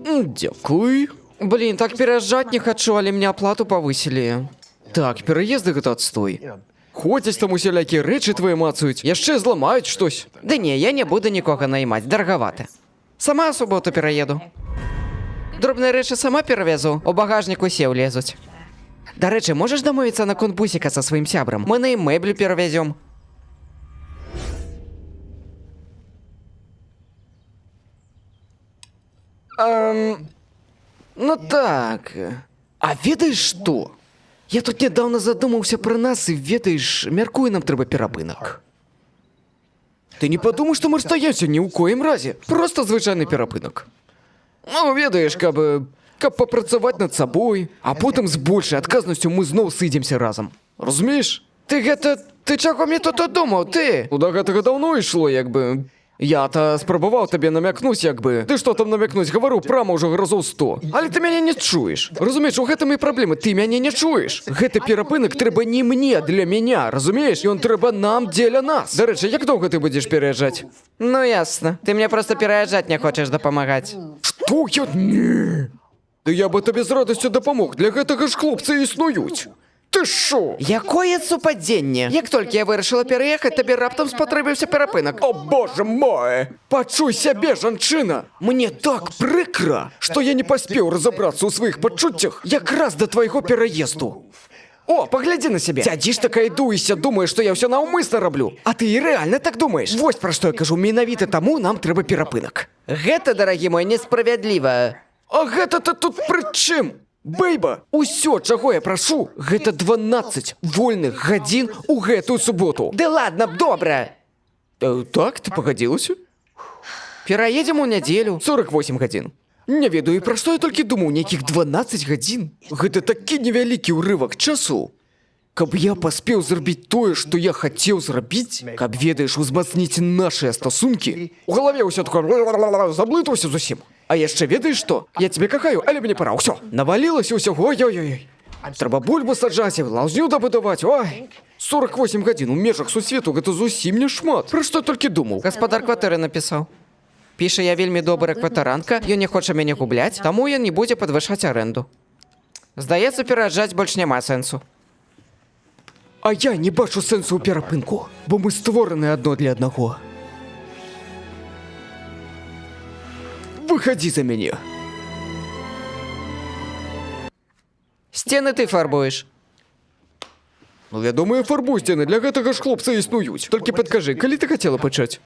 Дякую. Блин, так переезжать не хочу, але мне оплату повысили. Так, переїзди гэта отстой. Ходять там усілякі речі твої мацають, яшчэ зламають щось. Да не, я не буду нікого наймать, дороговато. Сама в суботу перееду. Дробні речі сама перевезу, у багажник усе влезуть. До речі, можеш домовитися на конбусика со своїм сябром? Ми на меблі перевезем. Ну так. А ведаешь что? Я тут недавно задумался про нас, и ведаешь, мяркую, нам трэба перапынак. Ты не подумай, что мы расстаемся ни у коім разе. Просто звычайны перапынак. Ну, ведаеш, каб папрацаваць над сабой, а потым з большай адказнасцю мы зноў сыдземся разам. Разумееш? Ты чаго мне тут думаў, ты? Ну, да гэтага даўно ішло, як бы. Я-то спрабаваў табе намякнуць, як бы. Ты што там намякнуць, гавару прама ўжо разоў 100. Але ты мяне не чуеш. Разумееш, у гэтым і праблемы, ты мяне не чуеш. Гэты перапынак трэба не мне, для мяне, разумееш? Ён трэба нам дзеля нас. Дарэчы, як доўга ты будзеш пераязджаць? Ну ясна. Ты мне просто пераязджаць не хочаш дапамагаць. Што я... Не. Да я бы табе з радасцю дапамог. Для гэтага ж хлопцы існуюць. Ты шо? Якое супадзенне? Як толькі я вырашыла пераехаць, табе раптам спатрэбіўся перапынак. О, боже мой! Пачуй сябе, жанчына! Мне так прыкра, што я не паспеў разабрацца ў сваіх пачуццях якраз да твайго пераезду. О, паглядзі на сябе. Сядзіш такая дуешся, думаеш, што я ўсё наўмысна раблю. А ты і рэальна так думаеш? Вось пра што я кажу, менавіта таму нам трэба перапынак. Гэта, дарагі мой, несправядліва. А гэта-то тут пры чым? Бэйба, усё, чаго я прашу, гэта 12 вольных гадзін у гэтую суботу. Да ладно, добра. Так, ты пагадзілася? Пераедзем у нядзелю. 48 гадзін. Не ведаю, і пра што я толькі думаў, нейкіх 12 гадзін. Гэта такі невялікі ўрывак часу. Каб я паспеў зрабіць тое, што я хацеў зрабіць, каб, ведаеш, узмацніць нашыя стасункі, у галаве ўсё такое заблытаўся зусім. А яшчэ ведаеш што? Я цябе кахаю, але мне пора, ўсё. Навалілася ўсё, ой-ой-ой. Трэба бульбу саджаць, лаўзню дабудаваць, ой. 48 гадзін у межах сусвету, гэта зусім не шмат. Пра што толькі думаў? Гаспадар кватэры напісаў. Піша, я вельмі добрая кватаранка, ён не хоча мяне губляць, таму ён не будзе падвышаць арэнду. Здаецца, пераязджаць больш няма сэнсу. А я не бачу сэнсу ў перапынку, бо мы створаны адно для аднаго. Выходи за мяне. Сцены ты фарбуеш. Ну, вядома, я фарбую сцены, для гэтага ж хлопцы існуюць. Толькі падкажы, калі ты хацела пачаць?